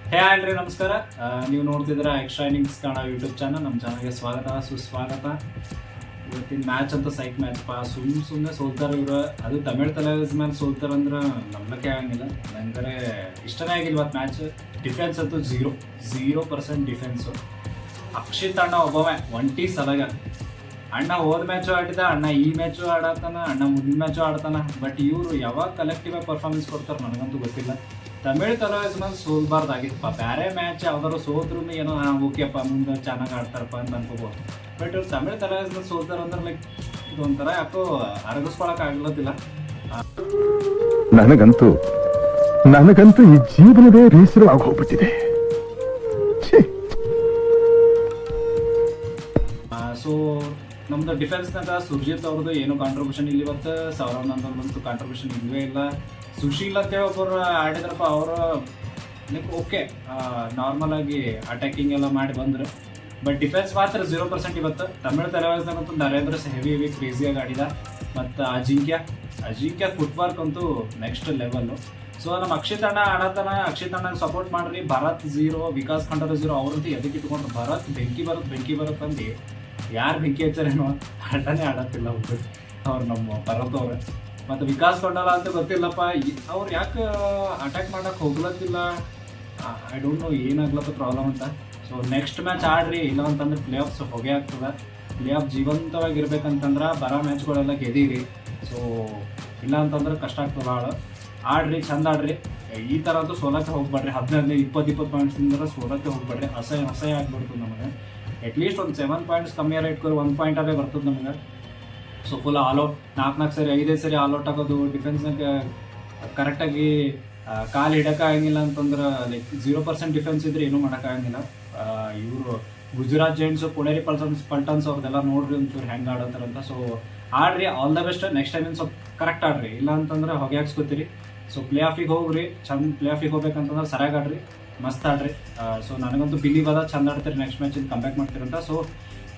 ಹೇ ಆಲ್ರಿ ನಮಸ್ಕಾರ. ನೀವು ನೋಡ್ತಿದ್ದೀರಾ extra innings Kannada YouTube channel. ನಮ್ಮ ಚಾನಲ್ಗೆ ಸ್ವಾಗತ ಸುಸ್ವಾಗತ. ಇವತ್ತಿನ ಮ್ಯಾಚ್ ಅಂತ ಸೈಕ್ ಮ್ಯಾಚ್ ಸುಮ್ಮನೆ ಸೋಲ್ತಾರೆ ಇವರು. ಅದು ತಮಿಳ್ ತಲೆಸ್ ಮೇಲೆ ಸೋಲ್ತಾರಂದ್ರೆ ನಂಬಕ್ಕೆ ಆಗಂಗಿಲ್ಲ. ನಂಗೆ ಇಷ್ಟನೇ ಆಗಿಲ್ಲ ಇವತ್ತು ಮ್ಯಾಚ್. ಡಿಫೆನ್ಸ್ ಅಂತೂ 0% ಡಿಫೆನ್ಸು. ಅಕ್ಷಿತ್ ಅಣ್ಣ ಒಬ್ಬವೇ ಒಂಟಿ ಸಲಗ. ಅಣ್ಣ ಹೋದ ಮ್ಯಾಚು ಆಡಿದ, ಅಣ್ಣ ಈ ಮ್ಯಾಚು ಆಡತಾನ, ಅಣ್ಣ ಮುಂದಿನ ಮ್ಯಾಚು ಆಡ್ತಾನ. ಬಟ್ ಇವರು ಯಾವಾಗ ಕಲೆಕ್ಟಿವ್ ಆಗಿ ಪರ್ಫಾರ್ಮೆನ್ಸ್ ಕೊಡ್ತಾರೆ ನನಗಂತೂ ಗೊತ್ತಿಲ್ಲ. ತಮಿಳ್ ತಲವಾಸ್ ಮೇಲೆ ಸೋಲ್ಬಾರ್ದಾಗಿತ್ತಪ್ಪ. ಬೇರೆ ಮ್ಯಾಚ್ ಯಾವ್ದಾರು ಸೋತ್ರೂ ಏನೋ ಓಕೆಪ್ಪ ಮುಂದೆ ಚೆನ್ನಾಗಿ ಆಡ್ತಾರಪ್ಪ ಅಂತ ಅನ್ಕೋಬೋದು. ಬಟ್ ಇವ್ರು ತಮಿಳ್ ತಲವಾಸ್ ಮೇಲೆ ಸೋಲ್ತಾರಂದ್ರೆ ಲೈಕ್ ಇದೊಂಥರ ಯಾಕೋ ಅರಗಿಸ್ಕೊಳಕ್ ಆಗ್ಲತ್ತಿಲ್ಲ. ನನಗಂತೂ ಈ ಜೀವನವೇ ಬೇಸರವಾಗಿ ಹೋಗ್ಬಿಟ್ಟಿದೆ. ಸೊ ನಮ್ದು ಡಿಫೆನ್ಸ್ನಾಗ ಸುರ್ಜಿತ್ ಅವ್ರದ್ದು ಏನು ಕಾಂಟ್ರಿಬ್ಯೂಷನ್ ಇಲ್ಲ ಇವತ್ತು. ಸೌರವ್ ಕಾಂಟ್ರಿಬ್ಯೂಷನ್ ಇಲ್ಲವೇ ಇಲ್ಲ. ಸುಶೀಲ್ ಅಂತೇಳಿ ಒಬ್ಬರು ಆಡಿದ್ರಪ್ಪ. ಅವರು ಲೈಕ್ ಓಕೆ ನಾರ್ಮಲ್ ಆಗಿ ಅಟ್ಯಾಕಿಂಗ್ ಎಲ್ಲ ಮಾಡಿ ಬಂದರು. ಬಟ್ ಡಿಫೆನ್ಸ್ ಮಾತ್ರ 0% ಇವತ್ತು. ತಮಿಳ್ ತಲೆವಾಸ್ದಾಗಂತೂ ನರೇಂದ್ರ ಹೆವಿ ಕ್ರೇಜಿಯಾಗಿ ಆಡಿದ. ಮತ್ತು ಅಜಿಂಕ್ಯ ಫುಟ್ವರ್ಕ್ ಅಂತೂ ನೆಕ್ಸ್ಟ್ ಲೆವೆಲ್ಲು. ಸೊ ನಮ್ಮ ಅಕ್ಷಿತ್ ಅಣ್ಣ ಆಡತಾನ. ಅಕ್ಷಿತ್ ಅಣ್ಣಗೆ ಸಪೋರ್ಟ್ ಮಾಡ್ರಿ. ಭರತ್ 0, ವಿಕಾಸ್ ಖಂಡದ 0. ಅವ್ರಂತೂ ಎದಕ್ಕೆ ಇಟ್ಕೊಂಡ್ರು. ಭರತ್ ಬೆಂಕಿ ಬರುತ್ತೆ ಅಂದು ಯಾರು ಬೆಂಕಿ ಹಚ್ಚಾರೇನೋ ಆಟನೇ ಆಡತ್ತಿಲ್ಲ ಅವ್ರು ನಮ್ಮ ಭರತ್ ಅವ್ರೆ. ಮತ್ತು ವಿಕಾಸ್ ಕೊಂಡಲ್ಲ ಅಂತ ಗೊತ್ತಿಲ್ಲಪ್ಪ. ಅವ್ರು ಯಾಕೆ ಅಟ್ಯಾಕ್ ಮಾಡೋಕೆ ಹೋಗ್ಲತ್ತಿಲ್ಲ. ಐ ಡೋಂಟ್ ನೋ ಏನಾಗ್ಲತ್ತ ಪ್ರಾಬ್ಲಮ್ ಅಂತ. ಸೊ ನೆಕ್ಸ್ಟ್ ಮ್ಯಾಚ್ ಆಡ್ರಿ, ಇಲ್ಲ ಅಂತಂದ್ರೆ ಪ್ಲೇ ಆಫ್ಸ್ ಹೊಗೆ ಆಗ್ತದೆ. ಪ್ಲೇ ಆಫ್ ಜೀವಂತವಾಗಿರ್ಬೇಕಂತಂದ್ರೆ ಬರೋ ಮ್ಯಾಚ್ಗಳೆಲ್ಲ ಗೆದೀರಿ. ಸೊ ಇಲ್ಲ ಅಂತಂದ್ರೆ ಕಷ್ಟ ಆಗ್ತದೆ ಭಾಳ. ಆಡ್ರಿ, ಚಂದ ಆಡ್ರಿ. ಈ ಥರ ಅಂತೂ ಸೋಲಕ್ಕೆ ಹೋಗ್ಬೇಡ್ರಿ. 15-20 ಪಾಯಿಂಟ್ಸಿಂದ ಸೋಲಕ್ಕೆ ಹೋಗ್ಬೇಡ್ರಿ. ಅಸಹ್ಯ ಆಗ್ಬಿಡ್ತದೆ ನಮಗೆ. ಅಟ್ಲೀಸ್ಟ್ ಒಂದು 7 ಪಾಯಿಂಟ್ಸ್ ಕಮ್ಮಿ ಇಟ್ಕೊಂಡು 1 ಪಾಯಿಂಟ್ ಅವೇ ಬರ್ತದೆ ನಮಗೆ. ಸೊ ಫುಲ್ ಆಲ್ಔಟ್ 4 ಸರಿ 5 ಸರಿ ಆಲ್ಔಟ್ ಆಗೋದು. ಡಿಫೆನ್ಸ್ನಾಗ ಕರೆಕ್ಟಾಗಿ ಕಾಲು ಹಿಡೋಕ್ಕಾಗಂಗಿಲ್ಲ ಅಂತಂದ್ರೆ ಲೈಕ್ 0% ಡಿಫೆನ್ಸ್ ಇದ್ರೆ ಏನೂ ಮಾಡೋಕ್ಕಾಗಂಗಿಲ್ಲ. ಇವರು ಗುಜರಾತ್ ಜೈಂಟ್ಸು, ಪುಣೇರಿ ಪಲ್ಟನ್ಸ್ ಅವ್ರದ್ದೆಲ್ಲ ನೋಡ್ರಿ ಒಂಚೂರು ಹೆಂಗೆ ಆಡೋತಾರಂತ. ಸೊ ಆಡ್ರಿ, all the best. Next time ಸ್ವಲ್ಪ ಕರೆಕ್ಟ್ ಆಡ್ರಿ, ಇಲ್ಲ ಅಂತಂದ್ರೆ ಹೊಗೆ ಹಾಕ್ಸ್ಕೊತೀರಿ. ಸೊ ಪ್ಲೇ ಆಫಿಗೆ ಹೋಗ್ರಿ. ಚಂದ ಪ್ಲೇ ಆಫಿಗೆ ಹೋಗ್ಬೇಕಂತಂದ್ರೆ ಸರಿಯಾಗಿ ಆಡ್ರಿ, ಮಸ್ತ್ ಆಡ್ರಿ. ಸೊ ನನಗಂತೂ ಬಿಲೀವ್ ಅದ ಚಂದ ಆಡ್ತೀರಿ. ನೆಕ್ಸ್ಟ್ ಮ್ಯಾಚಿಂದ ಕಂಬ್ಯಾಕ್ ಮಾಡ್ತೀರಂತ. ಸೊ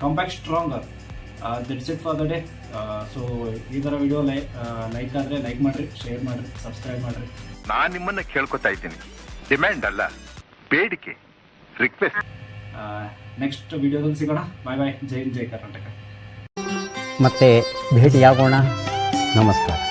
comeback stronger. That's it for the day. So ಈ ಥರ ವಿಡಿಯೋ ಲೈಕ್ ಆದರೆ ಲೈಕ್ ಮಾಡಿರಿ, ಶೇರ್ ಮಾಡಿರಿ, ಸಬ್ಸ್ಕ್ರೈಬ್ ಮಾಡಿರಿ. ನಾನು ನಿಮ್ಮನ್ನ ಕೇಳ್ಕೊತಾ ಇದ್ದೀನಿ. ಡಿಮ್ಯಾಂಡ್ ಅಲ್ಲ, ಬೇಡಿಕೆ, ರಿಕ್ವೆಸ್ಟ್. ನೆಕ್ಸ್ಟ್ ವಿಡಿಯೋದಲ್ಲಿ ಸಿಗೋಣ. ಬಾಯ್ ಬಾಯ್. ಜೈ ಹಿಂದ್, ಜೈ ಕರ್ನಾಟಕ. ಮತ್ತೆ ಭೇಟಿಯಾಗೋಣ. ನಮಸ್ಕಾರ.